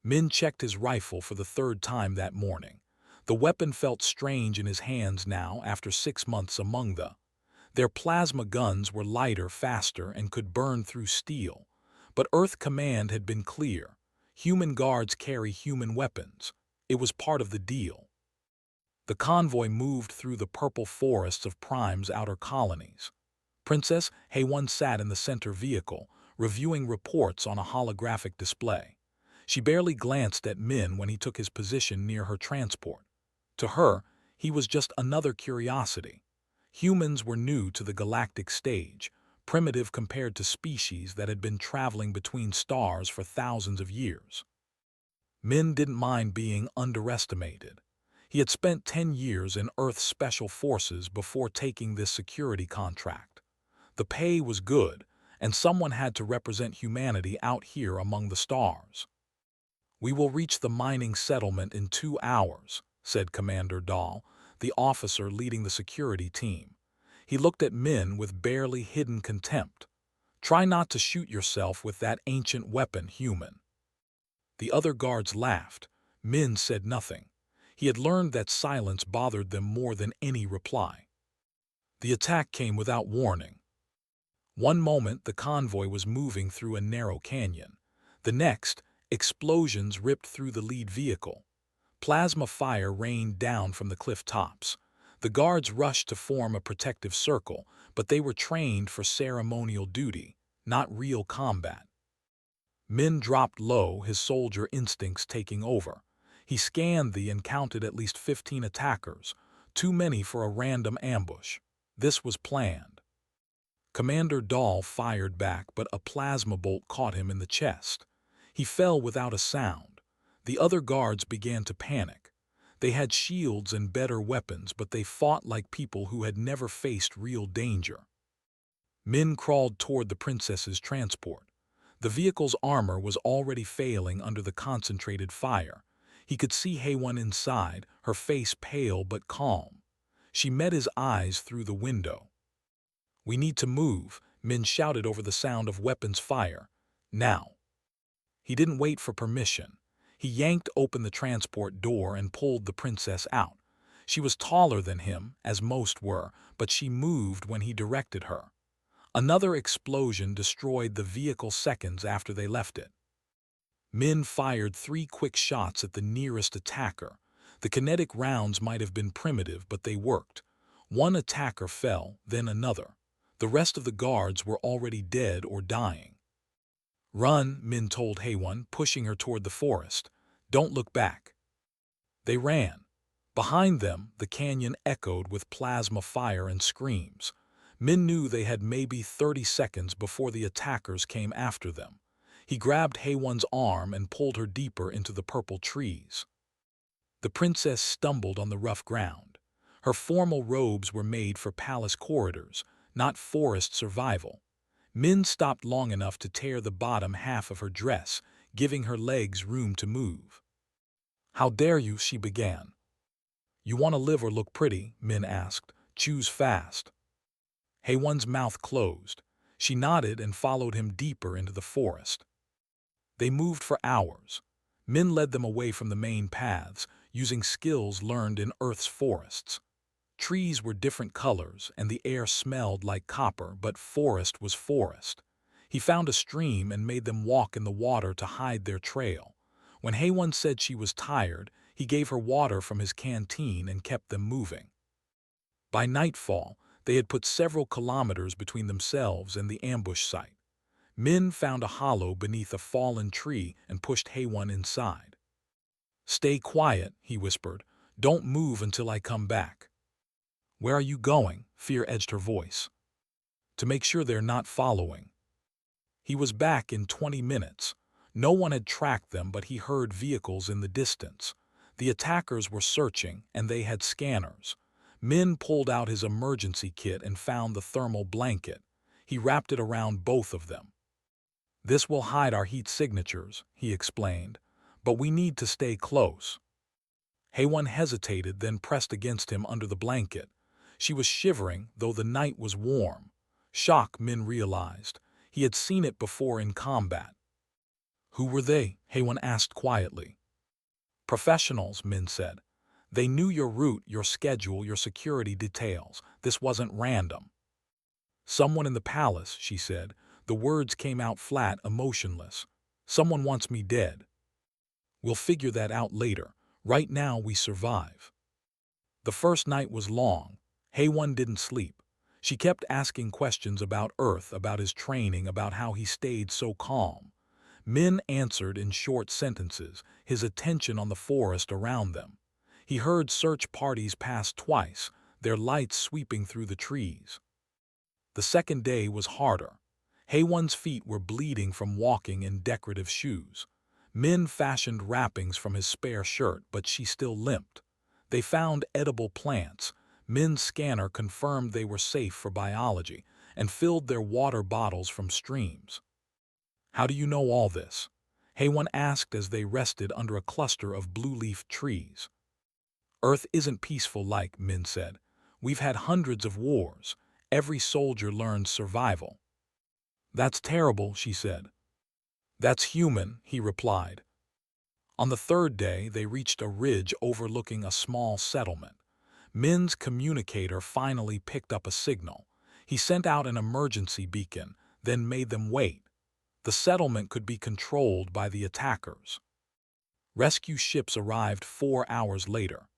Min checked his rifle for the third time that morning. The weapon felt strange in his hands now after 6 months among their plasma guns were lighter, faster, and could burn through steel. But Earth Command had been clear. Human guards carry human weapons. It was part of the deal. The convoy moved through the purple forests of Prime's outer colonies. Princess HFY sat in the center vehicle, reviewing reports on a holographic display. She barely glanced at Min when he took his position near her transport. To her, he was just another curiosity. Humans were new to the galactic stage, primitive compared to species that had been traveling between stars for thousands of years. Min didn't mind being underestimated. He had spent 10 years in Earth's special forces before taking this security contract. The pay was good, and someone had to represent humanity out here among the stars. "We will reach the mining settlement in 2 hours," said Commander Dahl, the officer leading the security team. He looked at Min with barely hidden contempt. "Try not to shoot yourself with that ancient weapon, human." The other guards laughed. Min said nothing. He had learned that silence bothered them more than any reply. The attack came without warning. One moment, the convoy was moving through a narrow canyon. The next, explosions ripped through the lead vehicle. Plasma fire rained down from the cliff tops. The guards rushed to form a protective circle, but they were trained for ceremonial duty, not real combat. Min dropped low, his soldier instincts taking over. He scanned and counted at least 15 attackers, too many for a random ambush. This was planned. Commander Dahl fired back, but a plasma bolt caught him in the chest. He fell without a sound. The other guards began to panic. They had shields and better weapons, but they fought like people who had never faced real danger. Min crawled toward the princess's transport. The vehicle's armor was already failing under the concentrated fire. He could see HFY inside, her face pale but calm. She met his eyes through the window. "We need to move," Min shouted over the sound of weapons fire. "Now." He didn't wait for permission. He yanked open the transport door and pulled the princess out. She was taller than him, as most were, but she moved when he directed her. Another explosion destroyed the vehicle seconds after they left it. Min fired 3 quick shots at the nearest attacker. The kinetic rounds might have been primitive, but they worked. One attacker fell, then another. The rest of the guards were already dead or dying. "Run," Min told HFY, pushing her toward the forest. "Don't look back." They ran. Behind them, the canyon echoed with plasma fire and screams. Min knew they had maybe 30 seconds before the attackers came after them. He grabbed HFY's arm and pulled her deeper into the purple trees. The princess stumbled on the rough ground. Her formal robes were made for palace corridors, not forest survival. Min stopped long enough to tear the bottom half of her dress, giving her legs room to move. "How dare you?" she began. "You want to live or look pretty?" Min asked. "Choose fast." HFY's mouth closed. She nodded and followed him deeper into the forest. They moved for hours. Min led them away from the main paths, using skills learned in Earth's forests. Trees were different colors, and the air smelled like copper, but forest was forest. He found a stream and made them walk in the water to hide their trail. When HFY said she was tired, he gave her water from his canteen and kept them moving. By nightfall, they had put several kilometers between themselves and the ambush site. Min found a hollow beneath a fallen tree and pushed HFY inside. "Stay quiet," he whispered. "Don't move until I come back." "Where are you going?" Fear edged her voice. "To make sure they're not following." He was back in 20 minutes. No one had tracked them, but he heard vehicles in the distance. The attackers were searching, and they had scanners. Min pulled out his emergency kit and found the thermal blanket. He wrapped it around both of them. "This will hide our heat signatures," he explained, "but we need to stay close." HFY hesitated, then pressed against him under the blanket. She was shivering, though the night was warm. Shock, Min realized. He had seen it before in combat. Who were they? Haywan asked quietly. Professionals, Min said. They knew your route, your schedule, your security details. This wasn't random. Someone in the palace, she said. The words came out flat, emotionless. Someone wants me dead. We'll figure that out later. Right now we survive. The first night was long. Haywan didn't sleep. She kept asking questions about Earth, about his training, about how he stayed so calm. Min answered in short sentences, his attention on the forest around them. He heard search parties pass twice, their lights sweeping through the trees. The second day was harder. Haywan's feet were bleeding from walking in decorative shoes. Min fashioned wrappings from his spare shirt, but she still limped. They found edible plants. Min's scanner confirmed they were safe for biology and filled their water bottles from streams. How do you know all this? Haywan asked as they rested under a cluster of blue-leaf trees. Earth isn't peaceful like, Min said. We've had hundreds of wars. Every soldier learns survival. That's terrible, she said. That's human, he replied. On the third day, they reached a ridge overlooking a small settlement. Min's communicator finally picked up a signal. He sent out an emergency beacon, then made them wait. The settlement could be controlled by the attackers. Rescue ships arrived 4 hours later.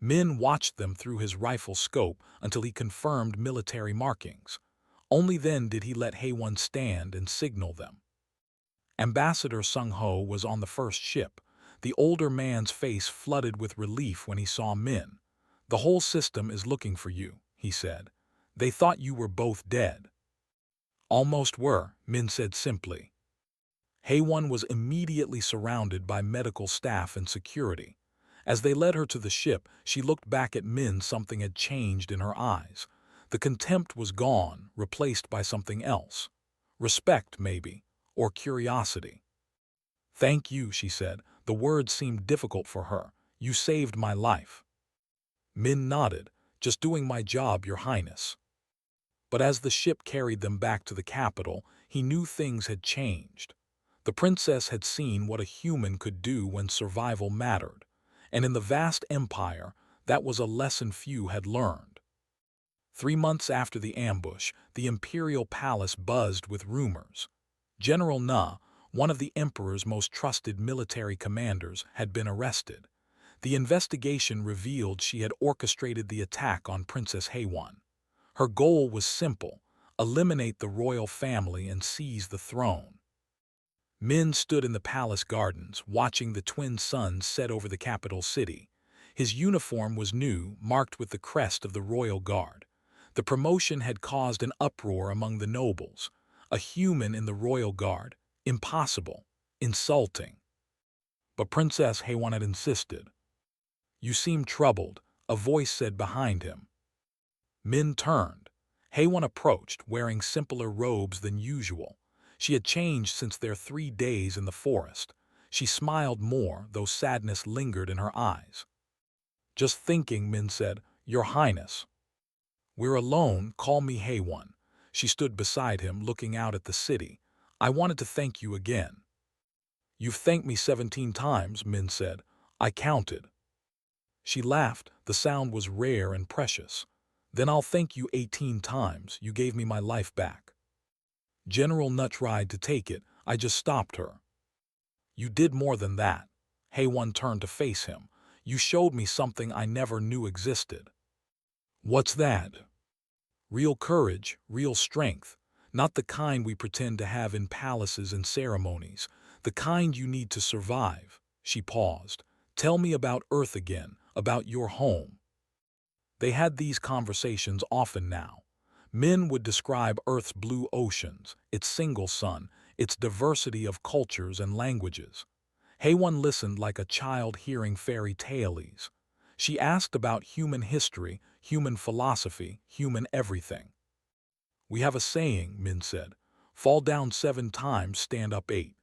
Min watched them through his rifle scope until he confirmed military markings. Only then did he let Haywan stand and signal them. Ambassador Sung-ho was on the first ship. The older man's face flooded with relief when he saw Min. The whole system is looking for you, he said. They thought you were both dead. Almost were, Min said simply. Haywan was immediately surrounded by medical staff and security. As they led her to the ship, she looked back at Min. Something had changed in her eyes. The contempt was gone, replaced by something else. Respect, maybe, or curiosity. Thank you, she said. The words seemed difficult for her. You saved my life. Min nodded. Just doing my job, Your Highness. But as the ship carried them back to the capital, he knew things had changed. The princess had seen what a human could do when survival mattered. And in the vast empire, that was a lesson few had learned. 3 months after the ambush, the imperial palace buzzed with rumors. General Na, one of the emperor's most trusted military commanders, had been arrested. The investigation revealed she had orchestrated the attack on Princess Haywan. Her goal was simple: eliminate the royal family and seize the throne. Min stood in the palace gardens, watching the twin suns set over the capital city. His uniform was new, marked with the crest of the royal guard. The promotion had caused an uproar among the nobles. A human in the royal guard? Impossible. Insulting. But Princess Haywan had insisted. You seem troubled, a voice said behind him. Min turned. Haywan approached, wearing simpler robes than usual. She had changed since their 3 days in the forest. She smiled more, though sadness lingered in her eyes. Just thinking, Min said. Your Highness. We're alone, call me Haywan. She stood beside him, looking out at the city. I wanted to thank you again. You've thanked me 17 times, Min said. I counted. She laughed. The sound was rare and precious. Then I'll thank you 18 times. You gave me my life back. General Na tried to take it. I just stopped her. You did more than that. Haywan turned to face him. You showed me something I never knew existed. What's that? Real courage, real strength. Not the kind we pretend to have in palaces and ceremonies. The kind you need to survive. She paused. Tell me about Earth again, about your home. They had these conversations often now. Min would describe Earth's blue oceans, its single sun, its diversity of cultures and languages. Haywan listened like a child hearing fairy tales. She asked about human history, human philosophy, human everything. We have a saying, Min said. Fall down 7 times, stand up 8.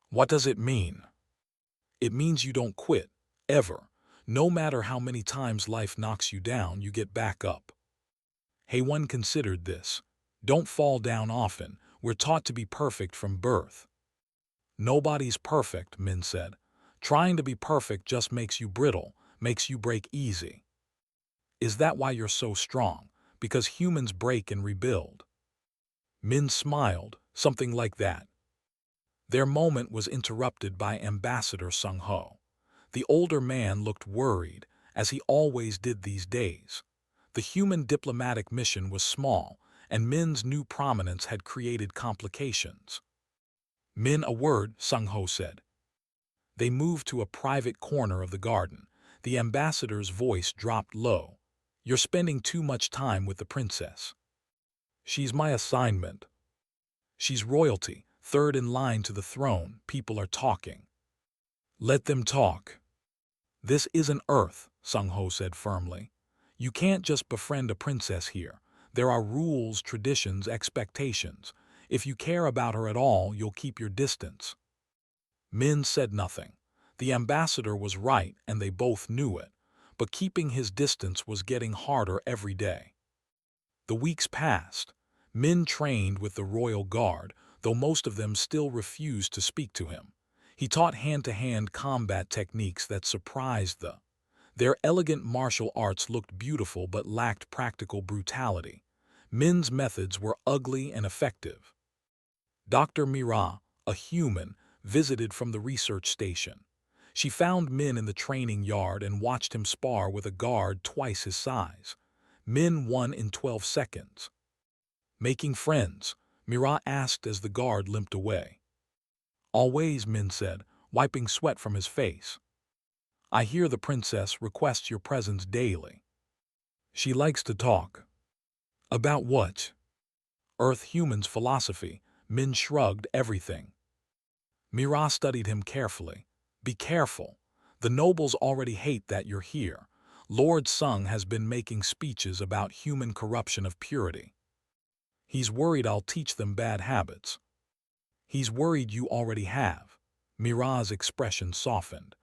What does it mean? It means you don't quit, ever. No matter how many times life knocks you down, you get back up. Haywan considered this. Don't fall down often. We're taught to be perfect from birth. Nobody's perfect, Min said. Trying to be perfect just makes you brittle, makes you break easy. Is that why you're so strong? Because humans break and rebuild. Min smiled, something like that. Their moment was interrupted by Ambassador Sung Ho. The older man looked worried, as he always did these days. The human diplomatic mission was small, and Min's new prominence had created complications. Min, a word, Sung Ho said. They moved to a private corner of the garden. The ambassador's voice dropped low. You're spending too much time with the princess. She's my assignment. She's royalty, third in line to the throne. People are talking. Let them talk. This isn't Earth, Sung Ho said firmly. You can't just befriend a princess here. There are rules, traditions, expectations. If you care about her at all, you'll keep your distance. Min said nothing. The ambassador was right, and they both knew it. But keeping his distance was getting harder every day. The weeks passed. Min trained with the royal guard, though most of them still refused to speak to him. He taught hand-to-hand combat techniques that surprised them. Their elegant martial arts looked beautiful but lacked practical brutality. Min's methods were ugly and effective. Dr. Mira, a human, visited from the research station. She found Min in the training yard and watched him spar with a guard twice his size. Min won in 12 seconds. Making friends, Mira asked as the guard limped away. Always, Min said, wiping sweat from his face. I hear the princess requests your presence daily. She likes to talk. About what? Earth humans philosophy. Min shrugged. Everything. Mira studied him carefully. Be careful. The nobles already hate that you're here. Lord Sung has been making speeches about human corruption of purity. He's worried I'll teach them bad habits. He's worried you already have. Mira's expression softened.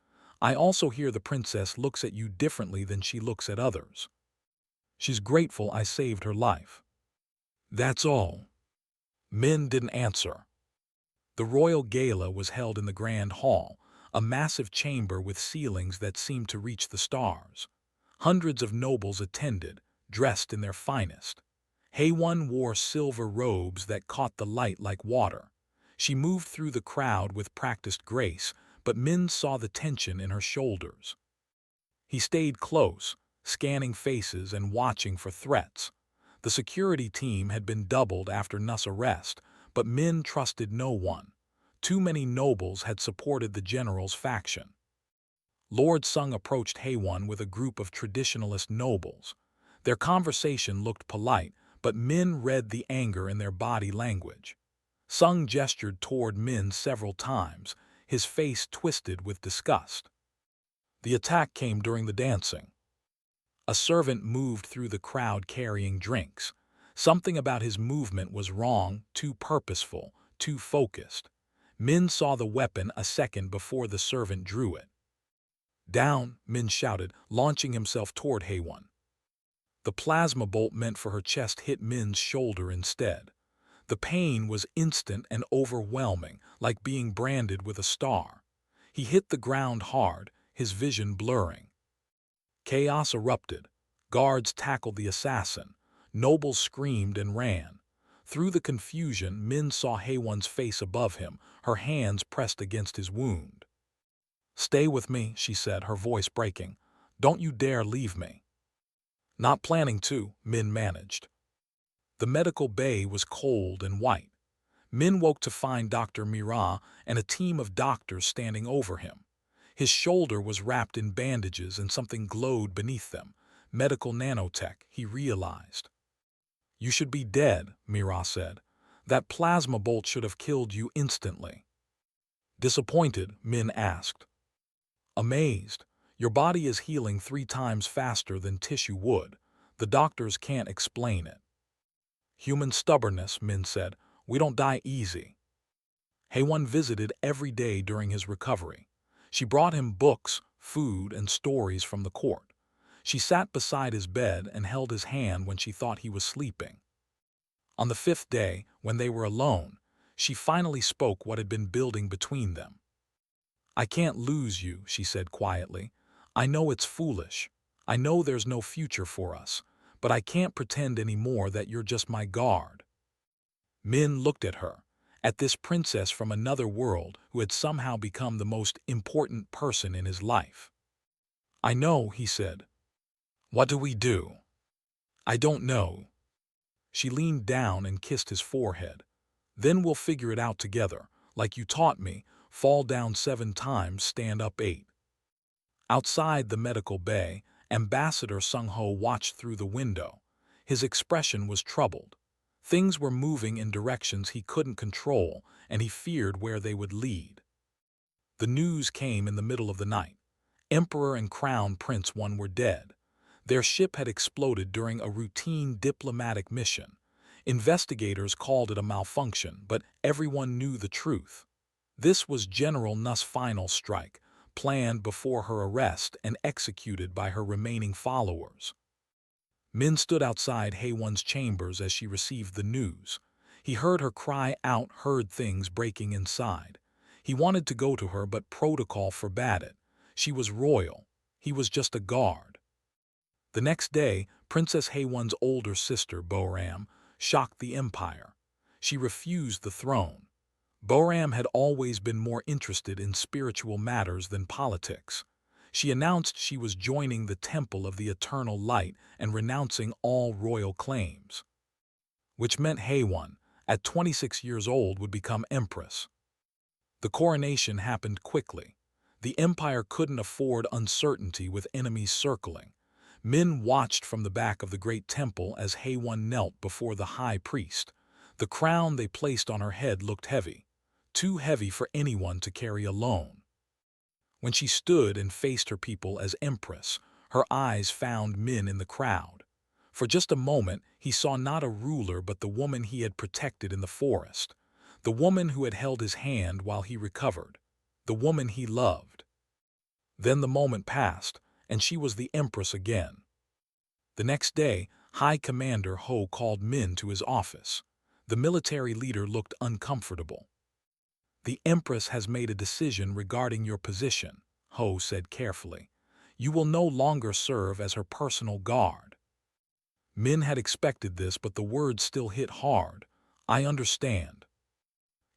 I also hear the princess looks at you differently than she looks at others. She's grateful I saved her life. That's all. Min didn't answer. The royal gala was held in the grand hall, a massive chamber with ceilings that seemed to reach the stars. Hundreds of nobles attended, dressed in their finest. Haewon wore silver robes that caught the light like water. She moved through the crowd with practiced grace, but Min saw the tension in her shoulders. He stayed close, scanning faces and watching for threats. The security team had been doubled after Nu's arrest, but Min trusted no one. Too many nobles had supported the general's faction. Lord Sung approached Haewon with a group of traditionalist nobles. Their conversation looked polite, but Min read the anger in their body language. Sung gestured toward Min several times, his face twisted with disgust. The attack came during the dancing. A servant moved through the crowd carrying drinks. Something about his movement was wrong, too purposeful, too focused. Min saw the weapon a second before the servant drew it. Down, Min shouted, launching himself toward Haewon. The plasma bolt meant for her chest hit Min's shoulder instead. The pain was instant and overwhelming, like being branded with a star. He hit the ground hard, his vision blurring. Chaos erupted. Guards tackled the assassin. Nobles screamed and ran. Through the confusion, Min saw Haewon's face above him, her hands pressed against his wound. Stay with me, she said, her voice breaking. Don't you dare leave me. Not planning to, Min managed. The medical bay was cold and white. Min woke to find Dr. Mira and a team of doctors standing over him. His shoulder was wrapped in bandages and something glowed beneath them. Medical nanotech, he realized. You should be dead, Mira said. That plasma bolt should have killed you instantly. Disappointed, Min asked. Amazed. Your body is healing 3 times faster than tissue would. The doctors can't explain it. Human stubbornness, Min said. We don't die easy. Haewon visited every day during his recovery. She brought him books, food, and stories from the court. She sat beside his bed and held his hand when she thought he was sleeping. On the 5th day, when they were alone, She finally spoke what had been building between them. "I can't lose you," she said quietly. "I know it's foolish. I know there's no future for us, but I can't pretend anymore that you're just my guard." Min looked at her, at this princess from another world who had somehow become the most important person in his life. "I know," he said. "What do we do?" "I don't know." She leaned down and kissed his forehead. "Then we'll figure it out together, like you taught me, fall down 7 times, stand up 8. Outside the medical bay, Ambassador Sung-ho watched through the window. His expression was troubled. Things were moving in directions he couldn't control, and he feared where they would lead. The news came in the middle of the night. Emperor and Crown Prince 1 were dead. Their ship had exploded during a routine diplomatic mission. Investigators called it a malfunction, but everyone knew the truth. This was General Nu's final strike, planned before her arrest and executed by her remaining followers. Min stood outside Haewon's chambers as she received the news. He heard her cry out, heard things breaking inside. He wanted to go to her, but protocol forbade it. She was royal. He was just a guard. The next day, Princess Haewon's older sister, Boram, shocked the empire. She refused the throne. Boram had always been more interested in spiritual matters than politics. She announced she was joining the Temple of the Eternal Light and renouncing all royal claims, which meant Haewon, at 26 years old, would become empress. The coronation happened quickly. The empire couldn't afford uncertainty with enemies circling. Min watched from the back of the great temple as Haewon knelt before the high priest. The crown they placed on her head looked heavy, too heavy for anyone to carry alone. When she stood and faced her people as empress, her eyes found Min in the crowd. For just a moment, he saw not a ruler but the woman he had protected in the forest, the woman who had held his hand while he recovered, the woman he loved. Then the moment passed, and she was the empress again. The next day, High Commander Ho called Min to his office. The military leader looked uncomfortable. "The Empress has made a decision regarding your position," Ho said carefully. "You will no longer serve as her personal guard." Min had expected this, but the words still hit hard. "I understand.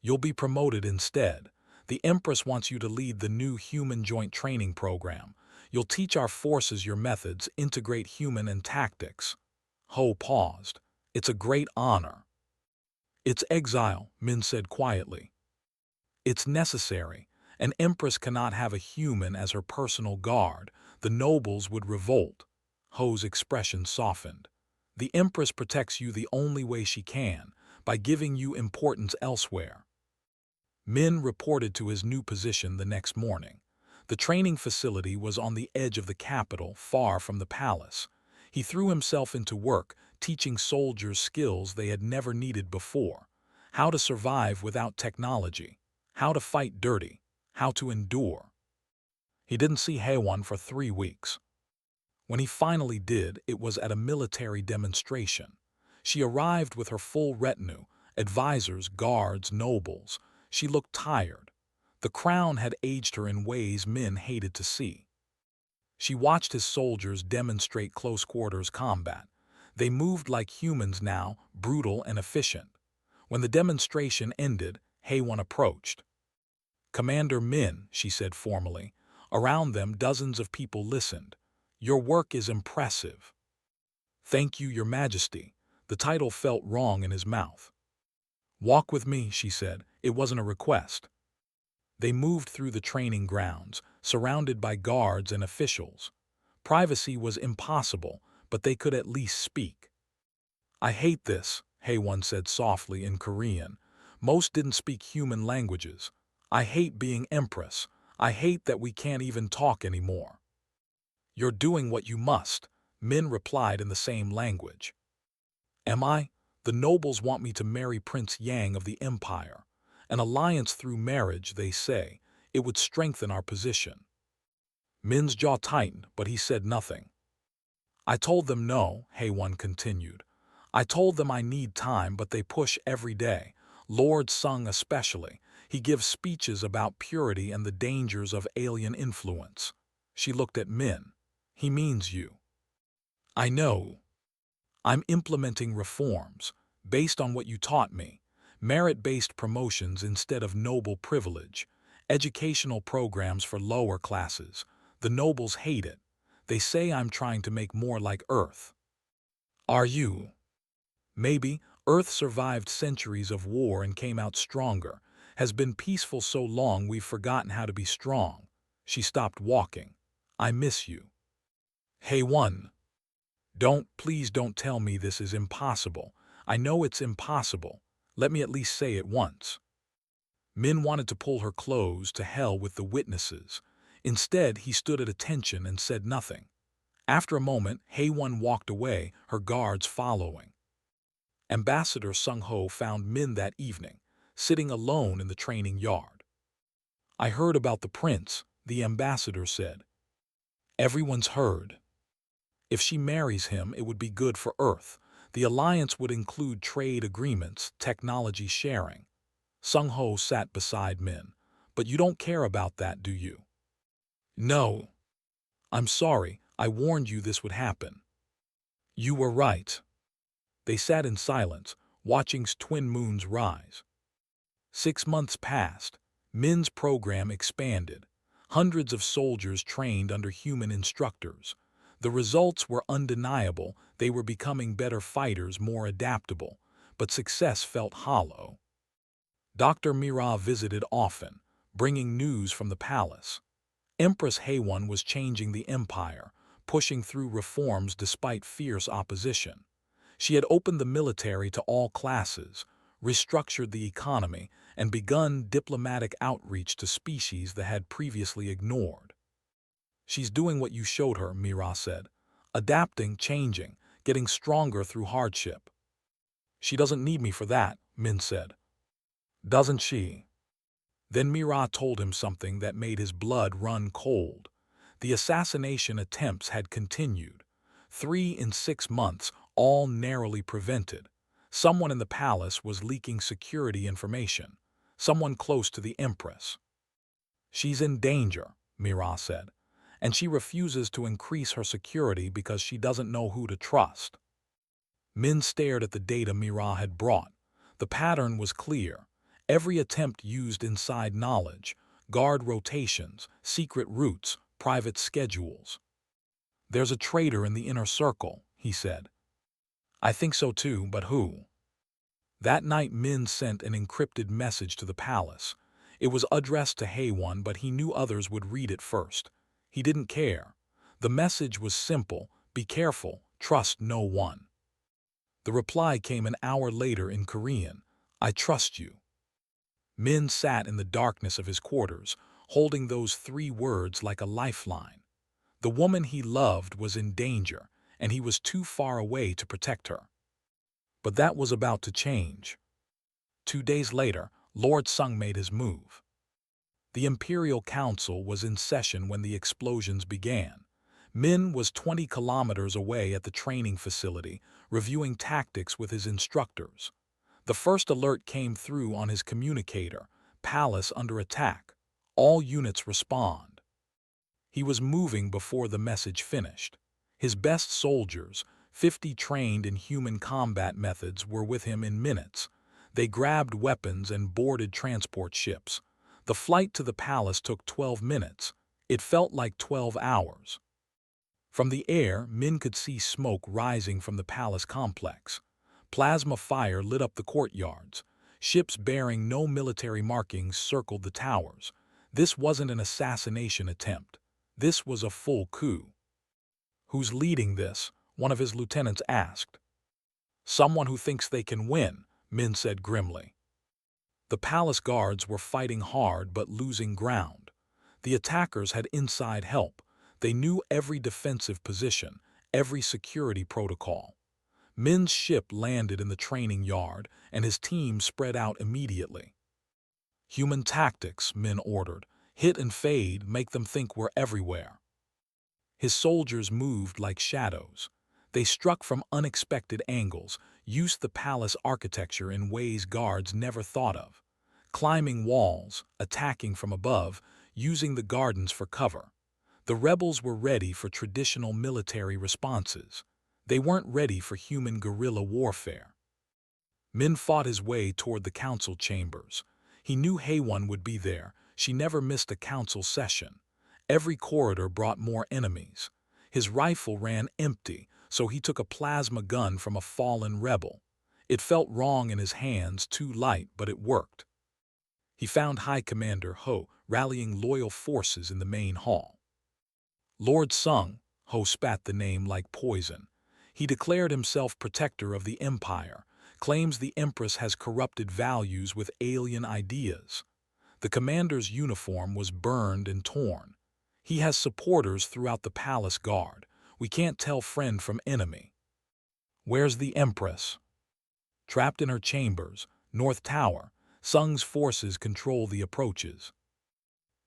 You'll be promoted instead. The Empress wants you to lead the new Human Joint Training Program. You'll teach our forces your methods, integrate human and tactics." Ho paused. "It's a great honor." "It's exile," Min said quietly. "It's necessary. An empress cannot have a human as her personal guard. The nobles would revolt." Ho's expression softened. "The empress protects you the only way she can, by giving you importance elsewhere." Min reported to his new position the next morning. The training facility was on the edge of the capital, far from the palace. He threw himself into work, teaching soldiers skills they had never needed before: how to survive without technology, how to fight dirty, how to endure. He didn't see Haewon for 3 weeks. When he finally did, it was at a military demonstration. She arrived with her full retinue, advisors, guards, nobles. She looked tired. The crown had aged her in ways Min hated to see. She watched his soldiers demonstrate close-quarters combat. They moved like humans now, brutal and efficient. When the demonstration ended, Haewon approached. "Commander Min," she said formally. Around them, dozens of people listened. "Your work is impressive." "Thank you, Your Majesty." The title felt wrong in his mouth. "Walk with me," she said. It wasn't a request. They moved through the training grounds, surrounded by guards and officials. Privacy was impossible, but they could at least speak. "I hate this," Haewon said softly in Korean. Most didn't speak human languages. "I hate being empress. I hate that we can't even talk anymore." "You're doing what you must," Min replied in the same language. "Am I? The nobles want me to marry Prince Yang of the Empire. An alliance through marriage, they say. It would strengthen our position." Min's jaw tightened, but he said nothing. "I told them no," Haewon continued. "I told them I need time, but they push every day. Lord Sung especially. He gives speeches about purity and the dangers of alien influence. She looked at Min. He means you. I know. I'm implementing reforms, based on what you taught me. Merit-based promotions instead of noble privilege. Educational programs for lower classes. The nobles hate it. They say I'm trying to make more like Earth. Are you? Maybe. Earth survived centuries of war and came out stronger. Has been peaceful so long we've forgotten how to be strong. She stopped walking. I miss you. Hey one. Please don't tell me this is impossible. I know it's impossible. Let me at least say it once. Min wanted to pull her close to hell with the witnesses. Instead, he stood at attention and said nothing. After a moment, Haewon walked away, her guards following. Ambassador Sung-ho found Min that evening, sitting alone in the training yard. I heard about the prince, the ambassador said. Everyone's heard. If she marries him, it would be good for Earth. The alliance would include trade agreements, technology sharing. Sung-ho sat beside Min. But you don't care about that, do you? No. I'm sorry, I warned you this would happen. You were right. They sat in silence, watching twin moons rise. 6 months passed. Min's program expanded. Hundreds of soldiers trained under human instructors. The results were undeniable. They were becoming better fighters, more adaptable. But success felt hollow. Dr. Mira visited often, bringing news from the palace. Empress Haewon was changing the empire, pushing through reforms despite fierce opposition. She had opened the military to all classes, restructured the economy, and begun diplomatic outreach to species that had previously ignored. She's doing what you showed her, Mira said. Adapting, changing, getting stronger through hardship. She doesn't need me for that, Min said. Doesn't she? Then Mira told him something that made his blood run cold. The assassination attempts had continued. 3 in 6 months, all narrowly prevented. Someone in the palace was leaking security information. Someone close to the Empress. She's in danger, Mira said, and she refuses to increase her security because she doesn't know who to trust. Min stared at the data Mira had brought. The pattern was clear. Every attempt used inside knowledge, guard rotations, secret routes, private schedules. There's a traitor in the inner circle, he said. I think so too, but who? That night Min sent an encrypted message to the palace. It was addressed to Haewon, but he knew others would read it first. He didn't care. The message was simple: be careful, trust no one. The reply came an hour later in Korean: I trust you. Min sat in the darkness of his quarters, holding those 3 words like a lifeline. The woman he loved was in danger, and he was too far away to protect her. But that was about to change. 2 days later, Lord Sung made his move. The Imperial Council was in session when the explosions began. Min was 20 kilometers away at the training facility, reviewing tactics with his instructors. The first alert came through on his communicator: Palace under attack. All units respond. He was moving before the message finished. His best soldiers, 50 trained in human combat methods, were with him in minutes. They grabbed weapons and boarded transport ships. The flight to the palace took 12 minutes. It felt like 12 hours. From the air, Min could see smoke rising from the palace complex. Plasma fire lit up the courtyards. Ships bearing no military markings circled the towers. This wasn't an assassination attempt. This was a full coup. Who's leading this? One of his lieutenants asked. Someone who thinks they can win, Min said grimly. The palace guards were fighting hard but losing ground. The attackers had inside help. They knew every defensive position, every security protocol. Min's ship landed in the training yard, and his team spread out immediately. Human tactics, Min ordered. Hit and fade, make them think we're everywhere. His soldiers moved like shadows. They struck from unexpected angles, used the palace architecture in ways guards never thought of. Climbing walls, attacking from above, using the gardens for cover. The rebels were ready for traditional military responses. They weren't ready for human guerrilla warfare. Min fought his way toward the council chambers. He knew Hayone would be there. She never missed a council session. Every corridor brought more enemies. His rifle ran empty, so he took a plasma gun from a fallen rebel. It felt wrong in his hands, too light, but it worked. He found High Commander Ho rallying loyal forces in the main hall. Lord Sung, Ho spat the name like poison. He declared himself protector of the Empire, claims the Empress has corrupted values with alien ideas. The commander's uniform was burned and torn. He has supporters throughout the palace guard. We can't tell friend from enemy. Where's the Empress? Trapped in her chambers, North Tower. Sung's forces control the approaches.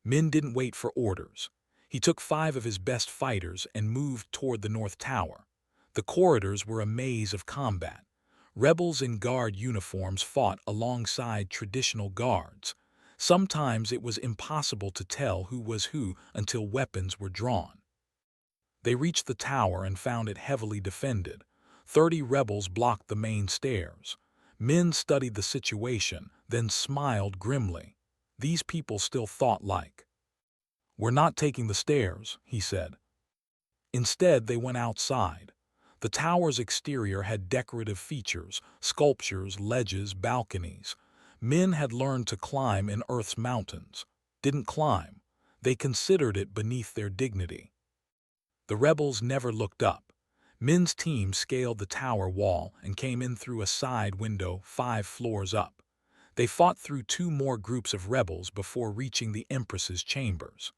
Min didn't wait for orders. He took 5 of his best fighters and moved toward the North Tower. The corridors were a maze of combat. Rebels in guard uniforms fought alongside traditional guards. Sometimes it was impossible to tell who was who until weapons were drawn. They reached the tower and found it heavily defended. 30 rebels blocked the main stairs. Min studied the situation, then smiled grimly. These people still thought like. "We're not taking the stairs," he said. Instead, they went outside. The tower's exterior had decorative features, sculptures, ledges, balconies. Men had learned to climb in Earth's mountains. Didn't climb. They considered it beneath their dignity. The rebels never looked up. Min's team scaled the tower wall and came in through a side window 5 floors up. They fought through 2 more groups of rebels before reaching the Empress's chambers.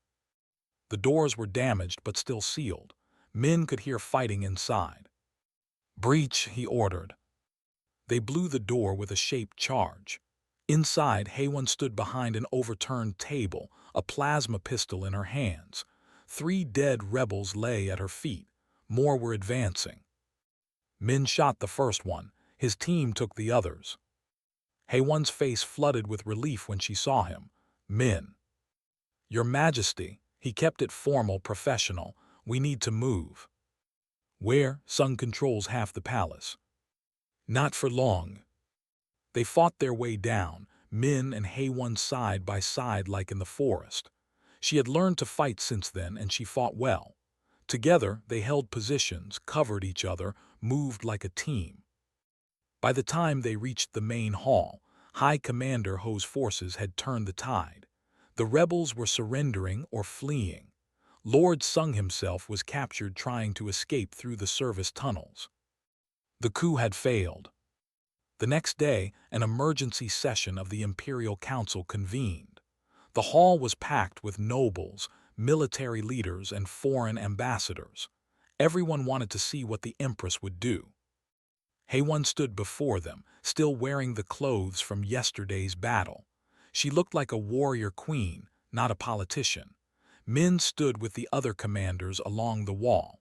The doors were damaged but still sealed. Min could hear fighting inside. "Breach," he ordered. They blew the door with a shaped charge. Inside, Hayone stood behind an overturned table, a plasma pistol in her hands. 3 dead rebels lay at her feet. More were advancing. Min shot the first one. His team took the others. Hayone's face flooded with relief when she saw him. "Min." "Your Majesty." He kept it formal, professional. "We need to move." "Where?" "Sung controls half the palace." "Not for long." They fought their way down, Min and Hayone side by side like in the forest. She had learned to fight since then, and she fought well. Together, they held positions, covered each other, moved like a team. By the time they reached the main hall, High Commander Ho's forces had turned the tide. The rebels were surrendering or fleeing. Lord Sung himself was captured trying to escape through the service tunnels. The coup had failed. The next day, an emergency session of the Imperial Council convened. The hall was packed with nobles, military leaders, and foreign ambassadors. Everyone wanted to see what the Empress would do. Hayone stood before them, still wearing the clothes from yesterday's battle. She looked like a warrior queen, not a politician. Min stood with the other commanders along the wall.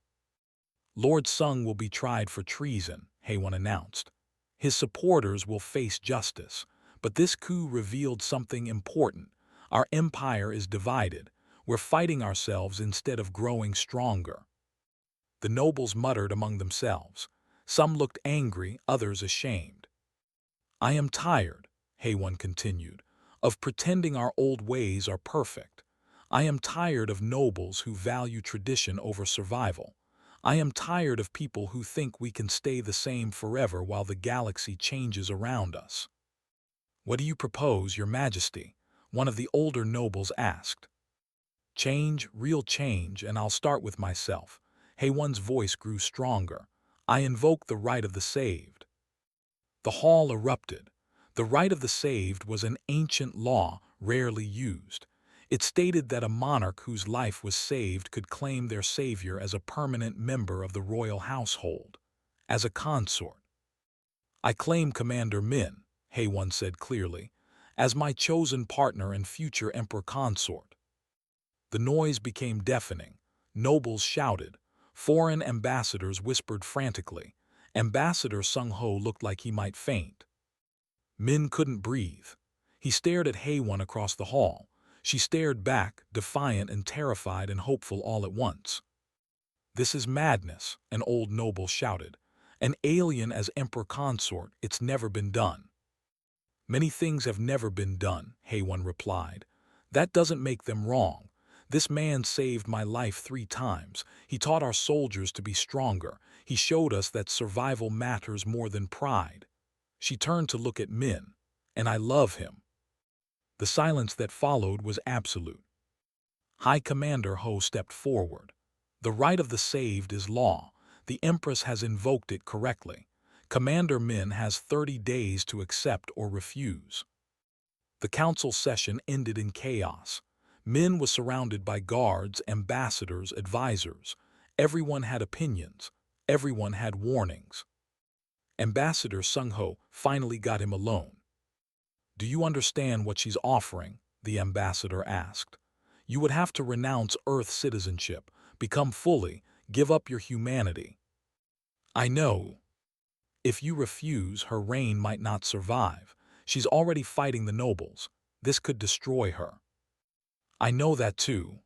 "Lord Sung will be tried for treason," Hayone announced. "His supporters will face justice. But this coup revealed something important. Our empire is divided. We're fighting ourselves instead of growing stronger." The nobles muttered among themselves. Some looked angry, others ashamed. "I am tired," Hayone continued, "of pretending our old ways are perfect. I am tired of nobles who value tradition over survival. I am tired of people who think we can stay the same forever while the galaxy changes around us." "What do you propose, Your Majesty?" one of the older nobles asked. "Change, real change, and I'll start with myself." Hayone's voice grew stronger. "I invoke the right of the saved." The hall erupted. The right of the saved was an ancient law rarely used. It stated that a monarch whose life was saved could claim their savior as a permanent member of the royal household, as a consort. "I claim Commander Min," Hayone said clearly, "as my chosen partner and future emperor consort." The noise became deafening. Nobles shouted. Foreign ambassadors whispered frantically. Ambassador Sung-ho looked like he might faint. Min couldn't breathe. He stared at Haewon across the hall. She stared back, defiant and terrified and hopeful all at once. "This is madness," an old noble shouted. "An alien as emperor consort, it's never been done." "Many things have never been done," Haewon replied. "That doesn't make them wrong. This man saved my life 3 times. He taught our soldiers to be stronger. He showed us that survival matters more than pride." She turned to look at Min. "And I love him." The silence that followed was absolute. High Commander Ho stepped forward. "The right of the saved is law. The Empress has invoked it correctly. Commander Min has 30 days to accept or refuse." The council session ended in chaos. Min was surrounded by guards, ambassadors, advisors. Everyone had opinions. Everyone had warnings. Ambassador Sung-ho finally got him alone. "Do you understand what she's offering?" the ambassador asked. "You would have to renounce Earth citizenship, become fully, give up your humanity." "I know. If you refuse, her reign might not survive. She's already fighting the nobles. This could destroy her." "I know that too.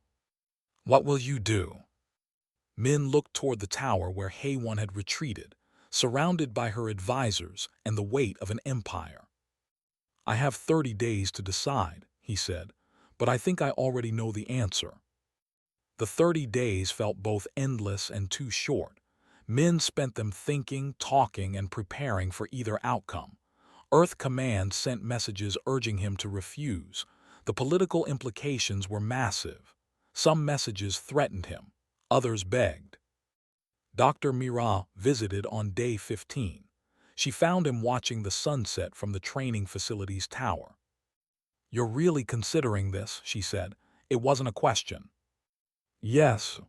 What will you do?" Min looked toward the tower where Haewon had retreated, surrounded by her advisors and the weight of an empire. "I have 30 days to decide," he said, "but I think I already know the answer." The 30 days felt both endless and too short. Min spent them thinking, talking, and preparing for either outcome. Earth Command sent messages urging him to refuse. The political implications were massive. Some messages threatened him. Others begged. Dr. Mira visited on day 15. She found him watching the sunset from the training facility's tower. "You're really considering this," she said. "It wasn't a question." "Yes.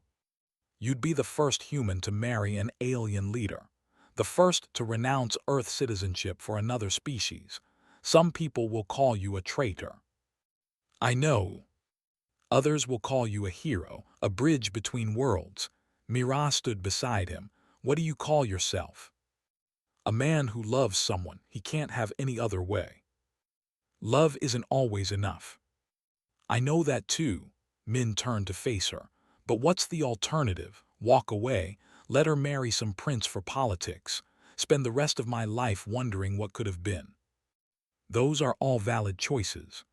You'd be the first human to marry an alien leader. The first to renounce Earth citizenship for another species. Some people will call you a traitor." "I know. Others will call you a hero, a bridge between worlds." Mira stood beside him. "What do you call yourself?" "A man who loves someone. He can't have any other way. Love isn't always enough." "I know that too." Min turned to face her. "But what's the alternative? Walk away, let her marry some prince for politics, spend the rest of my life wondering what could have been." "Those are all valid choices."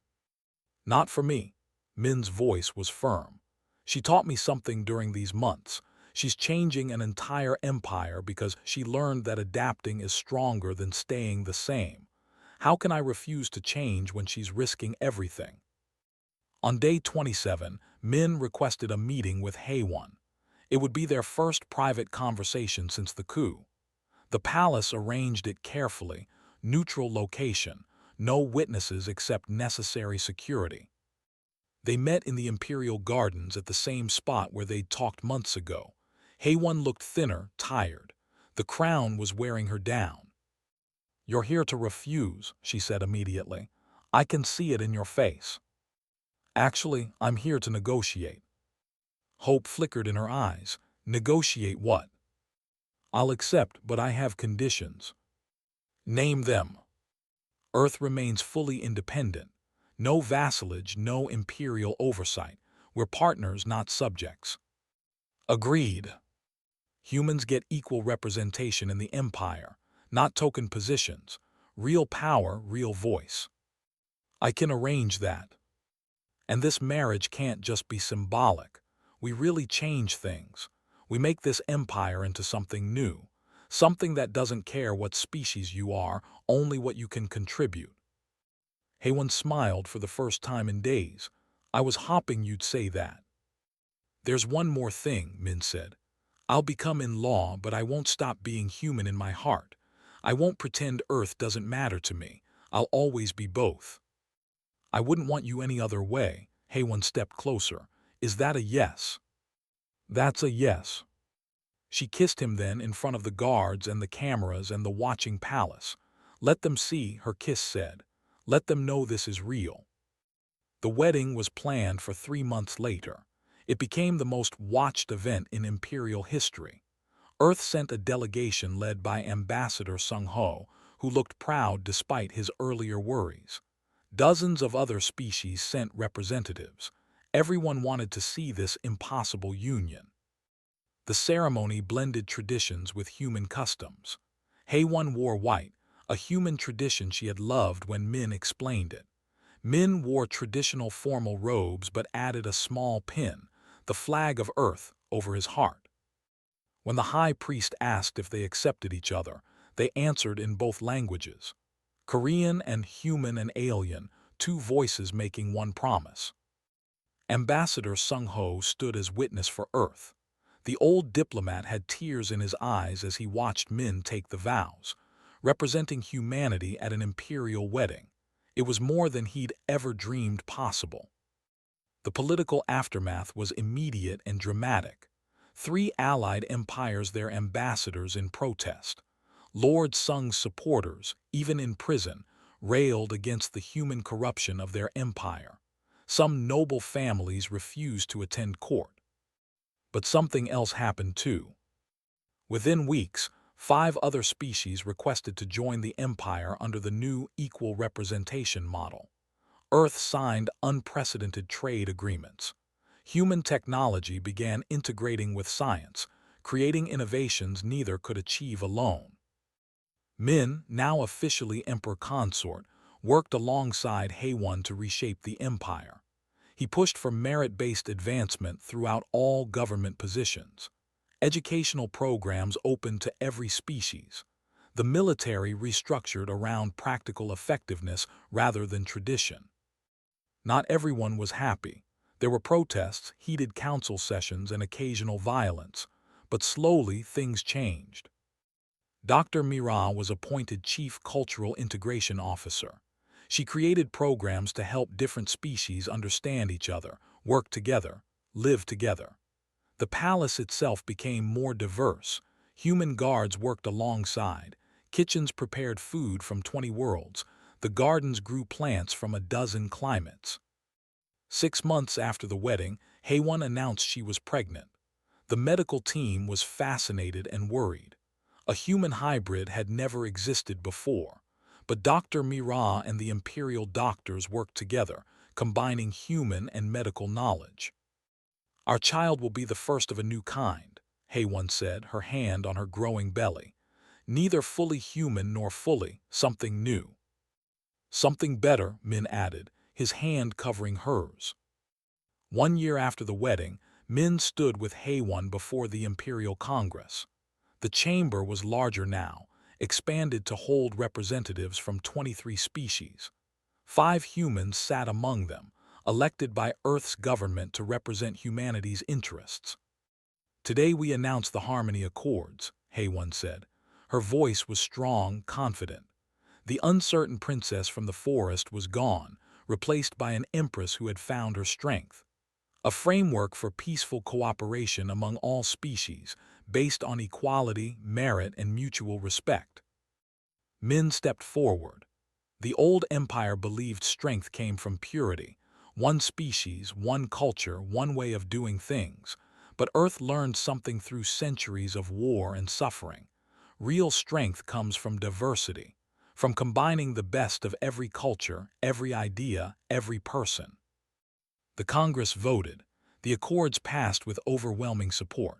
"Not for me." Min's voice was firm. "She taught me something during these months. She's changing an entire empire because she learned that adapting is stronger than staying the same. How can I refuse to change when she's risking everything?" On day 27, Min requested a meeting with Haewon. It would be their first private conversation since the coup. The palace arranged it carefully, neutral location, no witnesses except necessary security. They met in the Imperial Gardens at the same spot where they'd talked months ago. Haewon looked thinner, tired. The crown was wearing her down. "You're here to refuse," she said immediately. "I can see it in your face." "Actually, I'm here to negotiate." Hope flickered in her eyes. "Negotiate what?" "I'll accept, but I have conditions." "Name them." "Earth remains fully independent. No vassalage, no imperial oversight. We're partners, not subjects." "Agreed." "Humans get equal representation in the empire, not token positions. Real power, real voice." "I can arrange that." "And this marriage can't just be symbolic. We really change things. We make this empire into something new. Something that doesn't care what species you are, only what you can contribute." Haewon smiled for the first time in days. "I was hoping you'd say that." "There's one more thing," Min said. "I'll become in law, but I won't stop being human in my heart. I won't pretend Earth doesn't matter to me. I'll always be both." "I wouldn't want you any other way." Haewon stepped closer. "Is that a yes?" "That's a yes." She kissed him then in front of the guards and the cameras and the watching palace. "Let them see," her kiss said. "Let them know this is real." The wedding was planned for 3 months later. It became the most watched event in imperial history. Earth sent a delegation led by Ambassador Sung Ho, who looked proud despite his earlier worries. Dozens of other species sent representatives. Everyone wanted to see this impossible union. The ceremony blended traditions with human customs. Haewon wore white, a human tradition she had loved when Min explained it. Min wore traditional formal robes but added a small pin, the flag of Earth, over his heart. When the high priest asked if they accepted each other, they answered in both languages. Korean and human and alien, two voices making one promise. Ambassador Sung Ho stood as witness for Earth. The old diplomat had tears in his eyes as he watched Min take the vows, representing humanity at an imperial wedding. It was more than he'd ever dreamed possible. The political aftermath was immediate and dramatic. Three allied empires their ambassadors in protest. Lord Sung's supporters, even in prison, railed against the human corruption of their empire. Some noble families refused to attend court. But something else happened too. Within weeks, 5 other species requested to join the empire under the new equal representation model. Earth signed unprecedented trade agreements. Human technology began integrating with science, creating innovations neither could achieve alone. Min, now officially emperor consort, worked alongside Haewon to reshape the empire. He pushed for merit-based advancement throughout all government positions. Educational programs opened to every species. The military restructured around practical effectiveness rather than tradition. Not everyone was happy. There were protests, heated council sessions, and occasional violence. But slowly things changed. Dr. Mira was appointed Chief Cultural Integration Officer. She created programs to help different species understand each other, work together, live together. The palace itself became more diverse. Human guards worked alongside. Kitchens prepared food from 20 worlds. The gardens grew plants from a dozen climates. 6 months after the wedding, Haewon announced she was pregnant. The medical team was fascinated and worried. A human hybrid had never existed before, but Dr. Mira and the imperial doctors worked together, combining human and medical knowledge. "Our child will be the first of a new kind," Haewon said, her hand on her growing belly. "Neither fully human nor fully something new." "Something better," Min added, his hand covering hers. 1 year after the wedding, Min stood with Haewon before the Imperial Congress. The chamber was larger now, expanded to hold representatives from 23 species. 5 humans sat among them, elected by Earth's government to represent humanity's interests. "Today we announce the Harmony Accords," Haewon said. Her voice was strong, confident. The uncertain princess from the forest was gone, replaced by an empress who had found her strength. A framework for peaceful cooperation among all species, based on equality, merit, and mutual respect. Min stepped forward. The old empire believed strength came from purity. One species, one culture, one way of doing things. But Earth learned something through centuries of war and suffering. Real strength comes from diversity, from combining the best of every culture, every idea, every person. The Congress voted. The accords passed with overwhelming support.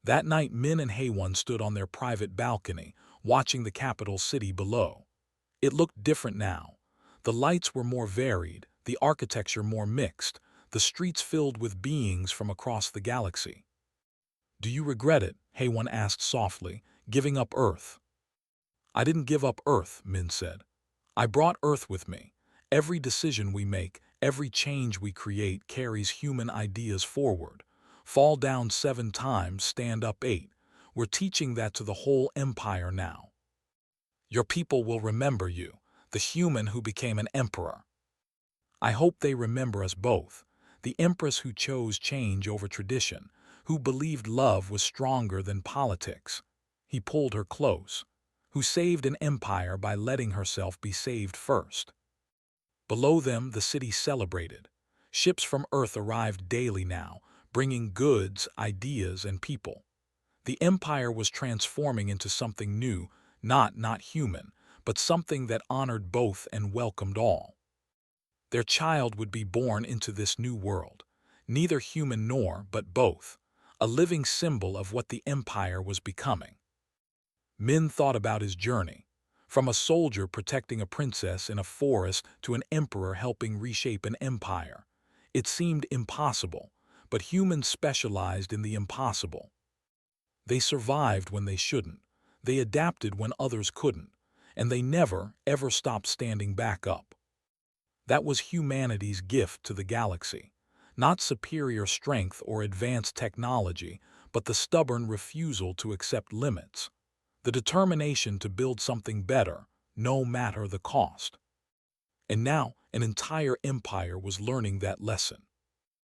That night, Min and Haewon stood on their private balcony, watching the capital city below. It looked different now. The lights were more varied, the architecture more mixed, the streets filled with beings from across the galaxy. "Do you regret it?" Haewon asked softly, "giving up Earth?" "I didn't give up Earth," Min said. "I brought Earth with me. Every decision we make, every change we create carries human ideas forward. Fall down 7 times, stand up 8. We're teaching that to the whole empire now. Your people will remember you, the human who became an emperor. I hope they remember us both, the empress who chose change over tradition, who believed love was stronger than politics." He pulled her close. "Who saved an empire by letting herself be saved first." Below them, the city celebrated. Ships from Earth arrived daily now, bringing goods, ideas, and people. The empire was transforming into something new, not human, but something that honored both and welcomed all. Their child would be born into this new world, neither human nor but both, a living symbol of what the empire was becoming. Min thought about his journey, from a soldier protecting a princess in a forest to an emperor helping reshape an empire. It seemed impossible, but humans specialized in the impossible. They survived when they shouldn't, they adapted when others couldn't, and they never, ever stopped standing back up. That was humanity's gift to the galaxy. Not superior strength or advanced technology, but the stubborn refusal to accept limits. The determination to build something better, no matter the cost. And now, an entire empire was learning that lesson.